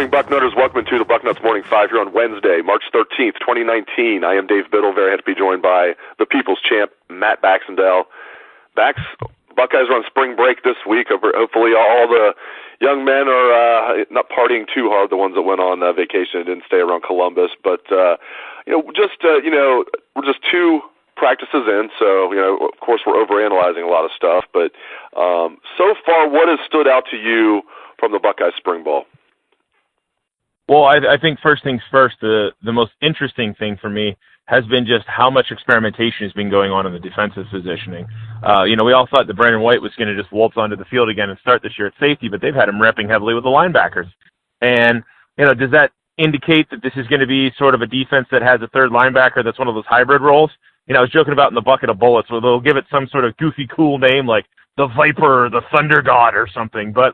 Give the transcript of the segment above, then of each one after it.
morning, Bucknutters. Welcome to the Bucknuts Morning 5 here on Wednesday, March 13th, 2019. I am Dave Biddle, very happy to be joined by the People's Champ, Matt Baxendell. Buckeyes are on spring break this week. Hopefully all the young men are not partying too hard, the ones that went on vacation and didn't stay around Columbus. But, we're just 2 practices in, so, of course we're overanalyzing a lot of stuff. But so far, what has stood out to you from the Buckeyes spring ball? Well, I think first things first, the most interesting thing for me has been just how much experimentation has been going on in the defensive positioning. We all thought that Brandon White was going to just waltz onto the field again and start this year at safety, but they've had him repping heavily with the linebackers. And, does that indicate that this is going to be sort of a defense that has a third linebacker that's one of those hybrid roles? I was joking about in the bucket of bullets where they'll give it some sort of goofy, cool name like the Viper or the Thunder God or something, but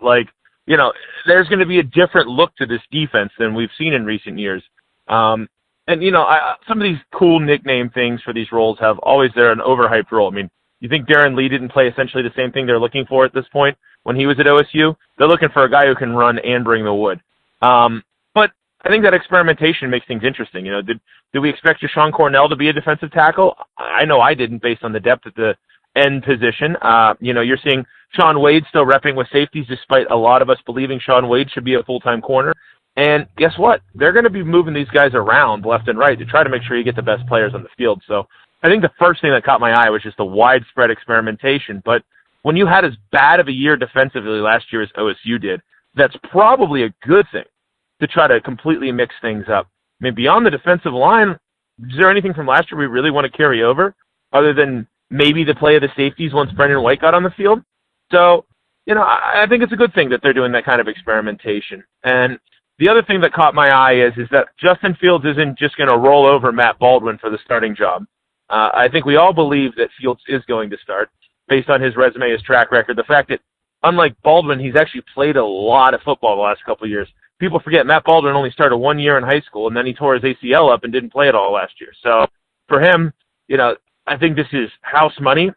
there's going to be a different look to this defense than we've seen in recent years. Some of these cool nickname things for these roles have always they're an overhyped role. I mean, you think Darren Lee didn't play essentially the same thing they're looking for at this point when he was at OSU? They're looking for a guy who can run and bring the wood. But I think that experimentation makes things interesting. Did we expect Deshaun Cornell to be a defensive tackle? I know I didn't based on the depth at the end position. You're seeing Shaun Wade still repping with safeties despite a lot of us believing Shaun Wade should be a full-time corner. And guess what? They're going to be moving these guys around left and right to try to make sure you get the best players on the field. So I think the first thing that caught my eye was just the widespread experimentation. But when you had as bad of a year defensively last year as OSU did, that's probably a good thing to try to completely mix things up. I mean, beyond the defensive line, is there anything from last year we really want to carry over other than maybe the play of the safeties once Brendan White got on the field? So, I think it's a good thing that they're doing that kind of experimentation. And the other thing that caught my eye is that Justin Fields isn't just going to roll over Matt Baldwin for the starting job. I think we all believe that Fields is going to start based on his resume, his track record, the fact that, unlike Baldwin, he's actually played a lot of football the last couple of years. People forget Matt Baldwin only started 1 year in high school, and then he tore his ACL up and didn't play at all last year. So for him, I think this is house money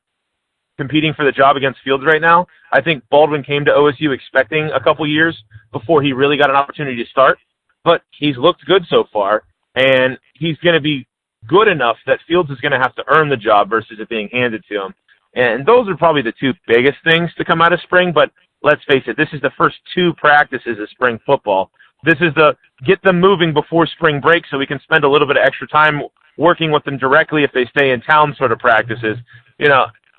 competing for the job against Fields right now. I think Baldwin came to OSU expecting a couple years before he really got an opportunity to start, but he's looked good so far, and he's going to be good enough that Fields is going to have to earn the job versus it being handed to him. And those are probably the 2 biggest things to come out of spring, but let's face it, this is the first 2 practices of spring football. This is the get them moving before spring break so we can spend a little bit of extra time working with them directly if they stay in town sort of practices.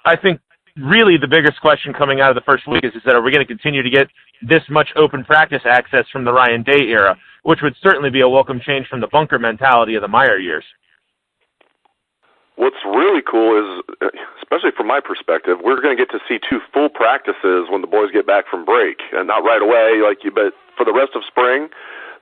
I think really the biggest question coming out of the first week is that are we going to continue to get this much open practice access from the Ryan Day era, which would certainly be a welcome change from the bunker mentality of the Meyer years. What's really cool is, especially from my perspective, we're going to get to see 2 full practices when the boys get back from break, and not right away, but for the rest of spring,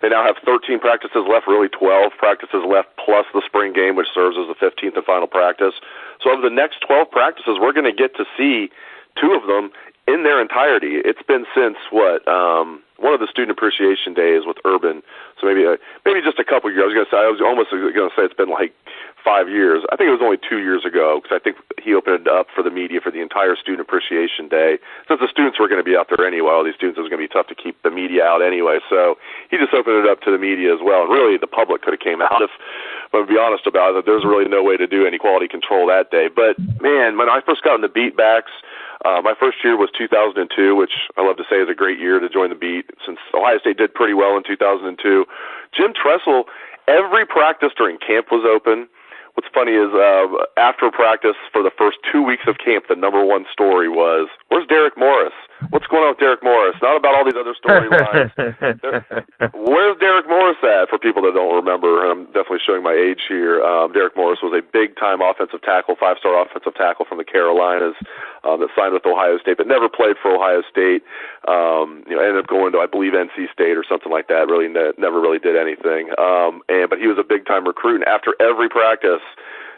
they now have 13 practices left, really 12 practices left, plus the spring game, which serves as the 15th and final practice. So of the next 12 practices, we're going to get to see 2 of them in their entirety. It's been since, one of the student appreciation days with Urban, so maybe just a couple years. I was almost going to say it's been like 5 years. I think it was only 2 years ago because I think he opened it up for the media for the entire student appreciation day. Since the students were going to be out there anyway, all these students, it was going to be tough to keep the media out anyway. So he just opened it up to the media as well. And really, the public could have came out if, but to be honest about it, there's really no way to do any quality control that day. But man, when I first got in the beat backs, my first year was 2002, which I love to say is a great year to join the beat since Ohio State did pretty well in 2002. Jim Tressel, every practice during camp was open. What's funny is after practice for the first 2 weeks of camp, the number 1 story was, where's Derek Morris? What's going on with Derek Morris? Not about all these other storylines. Where's Derek Morris at? For people that don't remember, and I'm definitely showing my age here, Derek Morris was a big-time offensive tackle, 5-star offensive tackle from the Carolinas that signed with Ohio State, but never played for Ohio State. Ended up going to, I believe, NC State or something like that. Really, never really did anything. But he was a big-time recruit, and after every practice,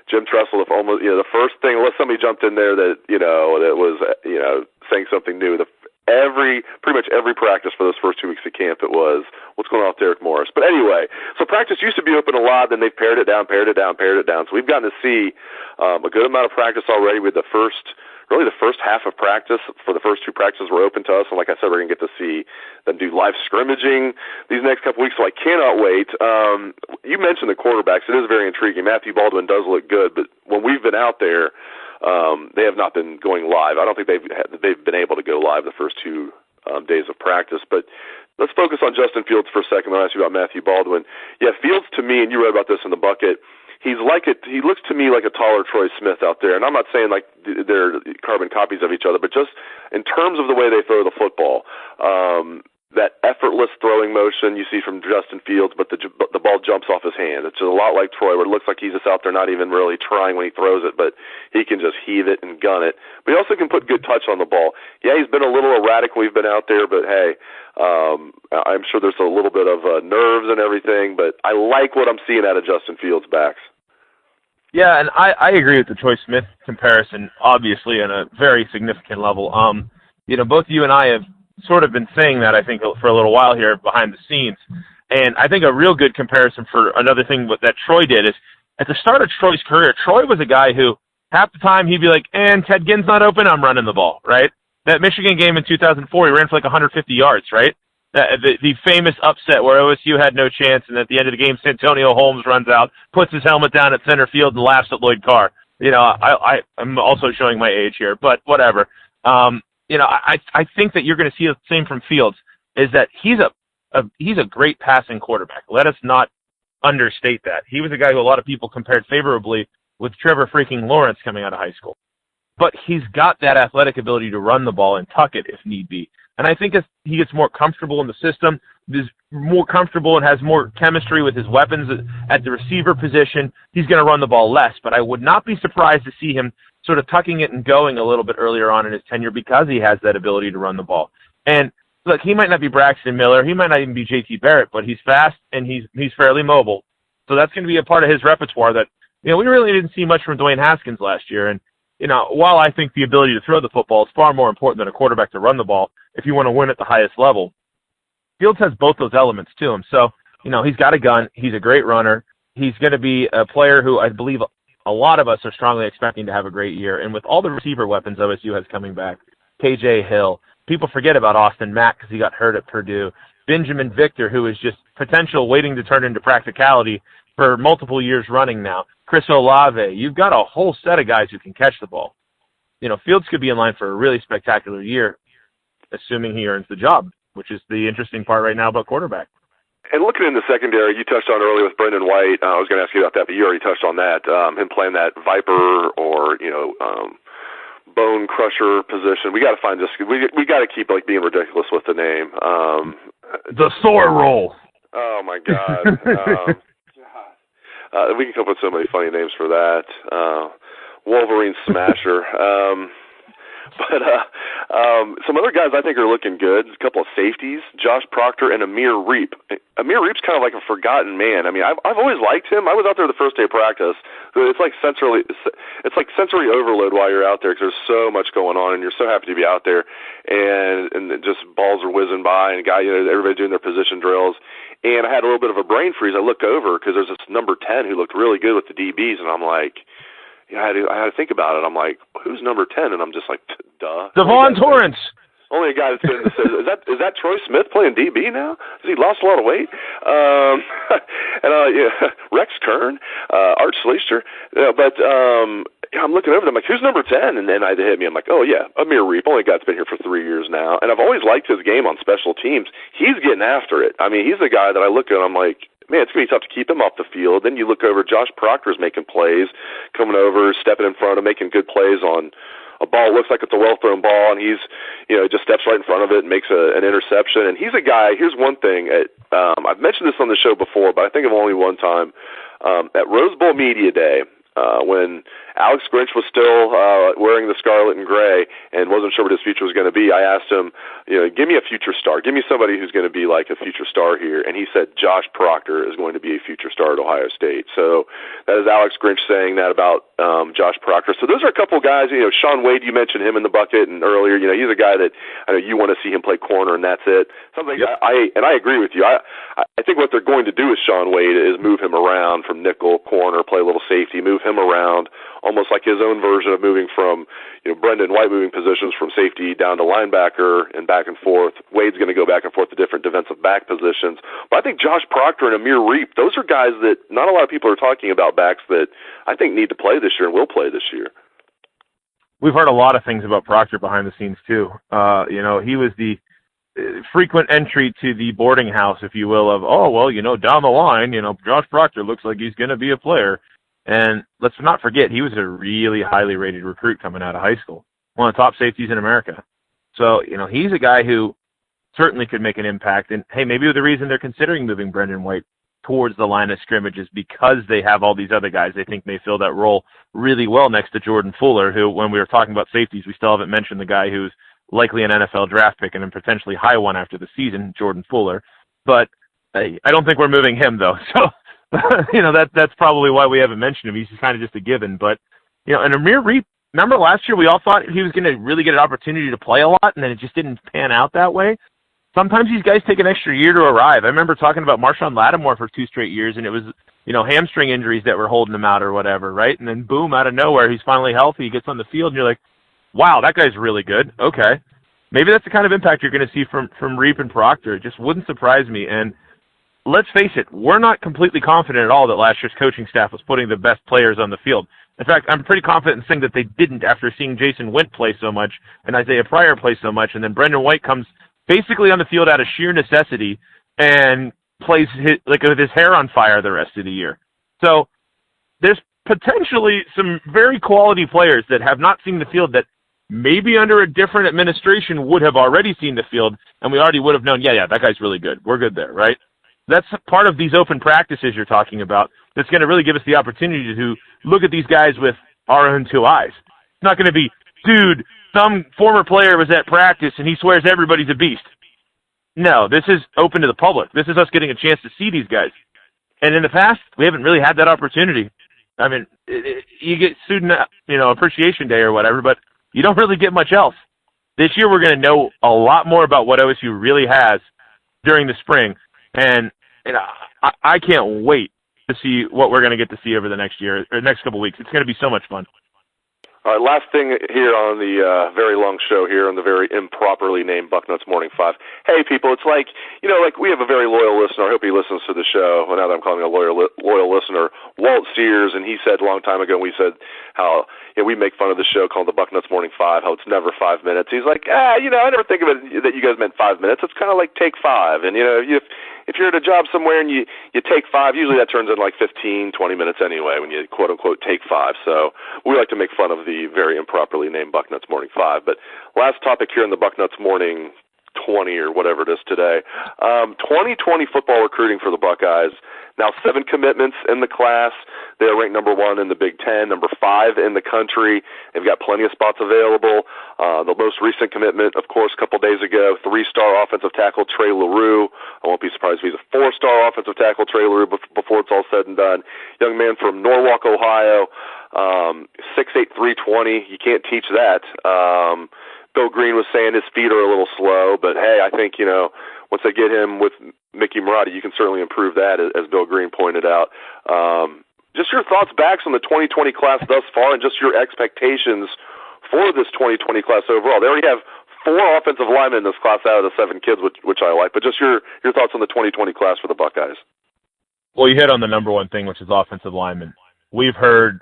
Jim Tressel, the first thing, unless somebody jumped in there that was saying something new, pretty much every practice for those first 2 weeks of camp, it was, what's going on with Derek Morris? But anyway, so practice used to be open a lot, then they've pared it down. So we've gotten to see a good amount of practice already with the first really the first half of practice for the first 2 practices were open to us. And like I said, we're going to get to see them do live scrimmaging these next couple weeks. So I cannot wait. You mentioned the quarterbacks. It is very intriguing. Matthew Baldwin does look good, but when we've been out there, they have not been going live. I don't think they've been able to go live the first 2 days of practice. But let's focus on Justin Fields for a second. I'll ask you about Matthew Baldwin. Yeah, Fields to me, and you wrote about this in the bucket, he looks to me like a taller Troy Smith out there. And I'm not saying like they're carbon copies of each other, but just in terms of the way they throw the football, that effortless throwing motion you see from Justin Fields, but the ball jumps off his hand. It's just a lot like Troy, where it looks like he's just out there not even really trying when he throws it, but he can just heave it and gun it. But he also can put good touch on the ball. Yeah, he's been a little erratic when we've been out there, but hey, I'm sure there's a little bit of nerves and everything, but I like what I'm seeing out of Justin Fields' backs. Yeah, and I agree with the Troy Smith comparison, obviously, on a very significant level. Both you and I have sort of been saying that, I think, for a little while here behind the scenes. And I think a real good comparison for another thing that Troy did is, at the start of Troy's career, Troy was a guy who, half the time, he'd be like, and Ted Ginn's not open, I'm running the ball, right? That Michigan game in 2004, he ran for like 150 yards, right? The famous upset where OSU had no chance, and at the end of the game, Santonio Holmes runs out, puts his helmet down at center field, and laughs at Lloyd Carr. I'm also showing my age here, but whatever. I think that you're going to see the same from Fields, is that he's a great passing quarterback. Let us not understate that. He was a guy who a lot of people compared favorably with Trevor freaking Lawrence coming out of high school. But he's got that athletic ability to run the ball and tuck it if need be. And I think as he gets more comfortable in the system, is more comfortable and has more chemistry with his weapons at the receiver position, he's going to run the ball less. But I would not be surprised to see him sort of tucking it and going a little bit earlier on in his tenure because he has that ability to run the ball. And look, he might not be Braxton Miller, he might not even be JT Barrett, but he's fast and he's fairly mobile. So that's going to be a part of his repertoire that, we really didn't see much from Dwayne Haskins last year. And, while I think the ability to throw the football is far more important than a quarterback to run the ball if you want to win at the highest level, Fields has both those elements to him. So, he's got a gun, he's a great runner, he's going to be a player who I believe a lot of us are strongly expecting to have a great year. And with all the receiver weapons OSU has coming back, KJ Hill, people forget about Austin Mack because he got hurt at Purdue, Benjamin Victor, who is just potential waiting to turn into practicality for multiple years running now, Chris Olave. You've got a whole set of guys who can catch the ball. Fields could be in line for a really spectacular year, assuming he earns the job, which is the interesting part right now about quarterback. And looking in the secondary, you touched on earlier with Brendan White. I was going to ask you about that, but you already touched on that. Him playing that Viper or bone crusher position. We got to find this. We got to keep being ridiculous with the name. The Thor roll. Oh my God. We can come up with so many funny names for that. Wolverine Smasher. But some other guys I think are looking good. A couple of safeties, Josh Proctor and Amir Reep. Amir Reep's kind of like a forgotten man. I mean, I've always liked him. I was out there the first day of practice. It's like sensory overload while you're out there because there's so much going on, and you're so happy to be out there. And just balls are whizzing by, and everybody doing their position drills. And I had a little bit of a brain freeze. I looked over because there's this number 10 who looked really good with the DBs, and I'm like, I had to think about it. I'm like, who's number 10? And I'm just like, duh. Devon Torrance. Only a guy that's been is that Troy Smith playing DB now? Has he lost a lot of weight? Rex Kern, Art Schleicher. I'm looking over them like, who's number 10? And then it hit me. I'm like, oh yeah, Amir Reep. Only guy that's been here for 3 years now, and I've always liked his game on special teams. He's getting after it. I mean, he's the guy that I look at. I'm like, man, it's going to be tough to keep him off the field. Then you look over, Josh Proctor's making plays, coming over, stepping in front of, making good plays on a ball. Looks like it's a well-thrown ball, and he's, just steps right in front of it and makes an interception. And he's a guy, here's one thing, I've mentioned this on the show before, but I think of only one time, at Rose Bowl Media Day, when Alex Grinch was still wearing the scarlet and gray and wasn't sure what his future was going to be, I asked him, give me a future star. Give me somebody who's going to be like a future star here. And he said Josh Proctor is going to be a future star at Ohio State. So that is Alex Grinch saying that about Josh Proctor. So those are a couple guys. Sean Wade, you mentioned him in the bucket, and earlier, he's a guy that I know you want to see him play corner, and that's it. Something yep. I agree with you. I think what they're going to do with Sean Wade is move him around from nickel, corner, play a little safety, move him around almost like his own version of moving from, Brendan White moving positions from safety down to linebacker and back and forth. Wade's going to go back and forth to different defensive back positions. But I think Josh Proctor and Amir Reep, those are guys that not a lot of people are talking about, backs that I think need to play this year and will play this year. We've heard a lot of things about Proctor behind the scenes too. He was the frequent entry to the boarding house, if you will, of, down the line, Josh Proctor looks like he's going to be a player. And let's not forget, he was a really highly rated recruit coming out of high school, one of the top safeties in America. So, he's a guy who certainly could make an impact. And, hey, maybe the reason they're considering moving Brendan White towards the line of scrimmage is because they have all these other guys they think may fill that role really well next to Jordan Fuller, who, when we were talking about safeties, we still haven't mentioned the guy who's likely an NFL draft pick and a potentially high one after the season, Jordan Fuller. But I don't think we're moving him, though. So, that's probably why we haven't mentioned him. He's kind of just a given. But, and Amir Reep, remember last year we all thought he was going to really get an opportunity to play a lot, and then it just didn't pan out that way. Sometimes these guys take an extra year to arrive. I remember talking about Marshawn Lattimore for 2 straight years, and it was, hamstring injuries that were holding him out or whatever, right? And then, boom, out of nowhere, he's finally healthy. He gets on the field, and you're like, wow, that guy's really good. Okay. Maybe that's the kind of impact you're going to see from Reep and Proctor. It just wouldn't surprise me. And let's face it, we're not completely confident at all that last year's coaching staff was putting the best players on the field. In fact, I'm pretty confident in saying that they didn't after seeing Jason Wint play so much and Isaiah Pryor play so much, and then Brendan White comes basically on the field out of sheer necessity and plays with his hair on fire the rest of the year. So there's potentially some very quality players that have not seen the field that maybe under a different administration would have already seen the field, and we already would have known, yeah, that guy's really good. We're good there, right? That's part of these open practices you're talking about that's going to really give us the opportunity to look at these guys with our own 2 eyes. It's not going to be, dude, some former player was at practice and he swears everybody's a beast. No, this is open to the public. This is us getting a chance to see these guys. And in the past, we haven't really had that opportunity. I mean, you get student, appreciation day or whatever, but you don't really get much else. This year, we're going to know a lot more about what OSU really has during the spring. And I can't wait to see what we're going to get to see over the next year or next couple of weeks. It's going to be so much fun. All right, last thing here on the very long show here on the very improperly named Bucknuts Morning 5. Hey, people, it's like we have a very loyal listener. I hope he listens to the show. Well, now that I'm calling him a loyal listener, Walt Sears, and he said a long time ago, we said how we make fun of the show called the Bucknuts Morning 5, how it's never 5 minutes. He's like, I never think of it that you guys meant 5 minutes. It's kind of like take 5. And, if you're at a job somewhere and you take 5, usually that turns into like 15, 20 minutes anyway when you quote-unquote take 5. So we like to make fun of the very improperly named Bucknuts Morning 5. But last topic here in the Bucknuts Morning 20 or whatever it is today. 2020 football recruiting for the Buckeyes. Now 7 commitments in the class. They're ranked number 1 in the Big Ten, number 5 in the country. They've got plenty of spots available. The most recent commitment, of course, a couple days ago, 3-star offensive tackle Trey LaRue. I won't be surprised if he's a 4-star offensive tackle Trey LaRue before it's all said and done. Young man from Norwalk, Ohio, 6'8", 320. You can't teach that. Bill Green was saying his feet are a little slow, but hey, I think, once they get him with Mickey Marotti, you can certainly improve that, as Bill Green pointed out. Just your thoughts, Bax, on the 2020 class thus far and just your expectations for this 2020 class overall. They already have 4 offensive linemen in this class out of the 7 kids, which I like, but just your thoughts on the 2020 class for the Buckeyes. Well, you hit on the number one thing, which is offensive linemen. We've heard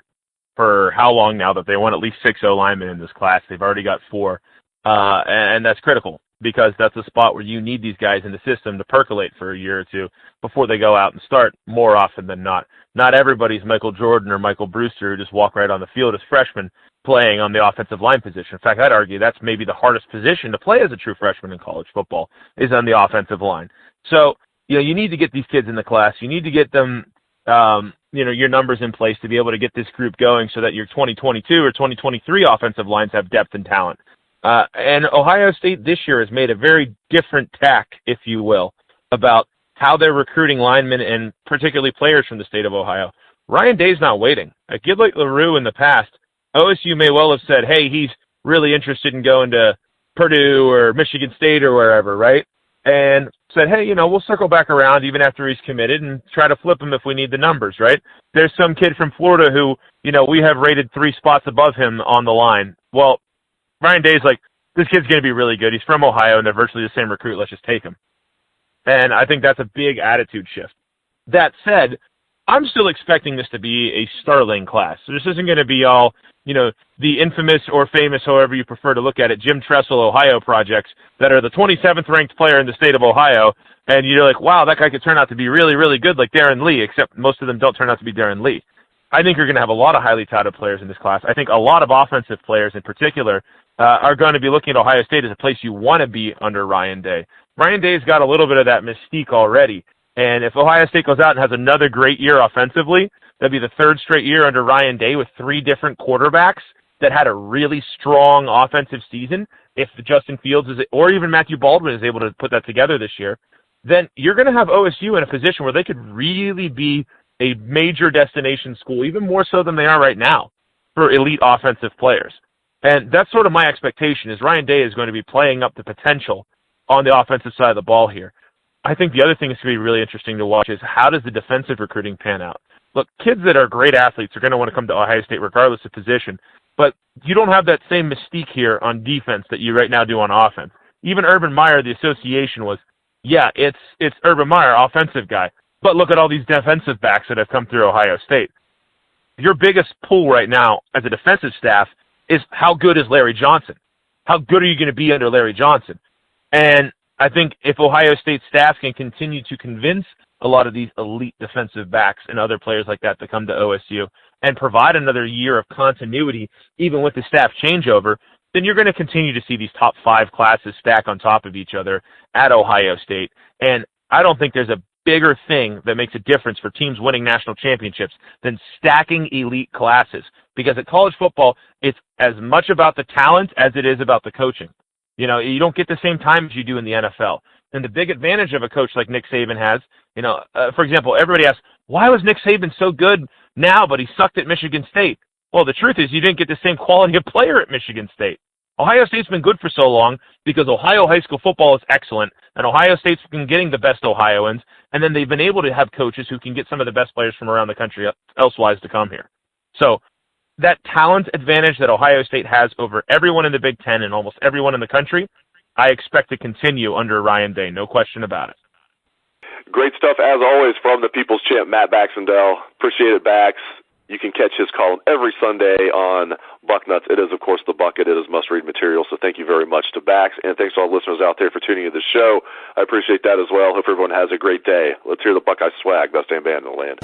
for how long now that they want at least 6 O-linemen in this class. They've already got 4. And that's critical because that's a spot where you need these guys in the system to percolate for a year or 2 before they go out and start more often than not. Not everybody's Michael Jordan or Michael Brewster who just walk right on the field as freshmen playing on the offensive line position. In fact, I'd argue that's maybe the hardest position to play as a true freshman in college football is on the offensive line. So, you need to get these kids in the class. You need to get them, your numbers in place to be able to get this group going so that your 2022 or 2023 offensive lines have depth and talent. And Ohio State this year has made a very different tack, if you will, about how they're recruiting linemen and particularly players from the state of Ohio. Ryan Day's not waiting. A kid like LaRue in the past, OSU may well have said, hey, he's really interested in going to Purdue or Michigan State or wherever, right? and said, hey, we'll circle back around even after he's committed and try to flip him if we need the numbers, right? There's some kid from Florida who, we have rated 3 spots above him on the line. Well, Ryan Day's like, this kid's going to be really good. He's from Ohio, and they're virtually the same recruit. Let's just take him. And I think that's a big attitude shift. That said, I'm still expecting this to be a Starling class. So this isn't going to be all, the infamous or famous, however you prefer to look at it, Jim Tressel Ohio projects that are the 27th ranked player in the state of Ohio. And you're like, wow, that guy could turn out to be really, really good like Darren Lee, except most of them don't turn out to be Darren Lee. I think you're going to have a lot of highly touted players in this class. I think a lot of offensive players in particular are going to be looking at Ohio State as a place you want to be under Ryan Day. Ryan Day's got a little bit of that mystique already. And if Ohio State goes out and has another great year offensively, that'd be the 3rd straight year under Ryan Day with 3 different quarterbacks that had a really strong offensive season. If Justin Fields or even Matthew Baldwin is able to put that together this year, then you're going to have OSU in a position where they could really be a major destination school, even more so than they are right now, for elite offensive players. And that's sort of my expectation, is Ryan Day is going to be playing up the potential on the offensive side of the ball here. I think the other thing that's going to be really interesting to watch is how does the defensive recruiting pan out? Look, kids that are great athletes are going to want to come to Ohio State regardless of position, but you don't have that same mystique here on defense that you right now do on offense. Even Urban Meyer, the association was, yeah, it's Urban Meyer, offensive guy, but look at all these defensive backs that have come through Ohio State. Your biggest pull right now as a defensive staff is how good is Larry Johnson? How good are you going to be under Larry Johnson? And I think if Ohio State staff can continue to convince a lot of these elite defensive backs and other players like that to come to OSU and provide another year of continuity, even with the staff changeover, then you're going to continue to see these top 5 classes stack on top of each other at Ohio State. And I don't think there's a bigger thing that makes a difference for teams winning national championships than stacking elite classes. Because at college football, it's as much about the talent as it is about the coaching. You don't get the same time as you do in the NFL. And the big advantage of a coach like Nick Saban has, for example, everybody asks, why was Nick Saban so good now, but he sucked at Michigan State? Well, the truth is you didn't get the same quality of player at Michigan State. Ohio State's been good for so long because Ohio high school football is excellent, and Ohio State's been getting the best Ohioans, and then they've been able to have coaches who can get some of the best players from around the country elsewise to come here. So that talent advantage that Ohio State has over everyone in the Big Ten and almost everyone in the country, I expect to continue under Ryan Day, no question about it. Great stuff, as always, from the People's Champ, Matt Baxendell. Appreciate it, Bax. You can catch his column every Sunday on Bucknuts. It is, of course, the bucket. It is must-read material, so thank you very much to Bax, and thanks to all listeners out there for tuning into the show. I appreciate that as well. Hope everyone has a great day. Let's hear the Buckeye swag, best damn band in the land.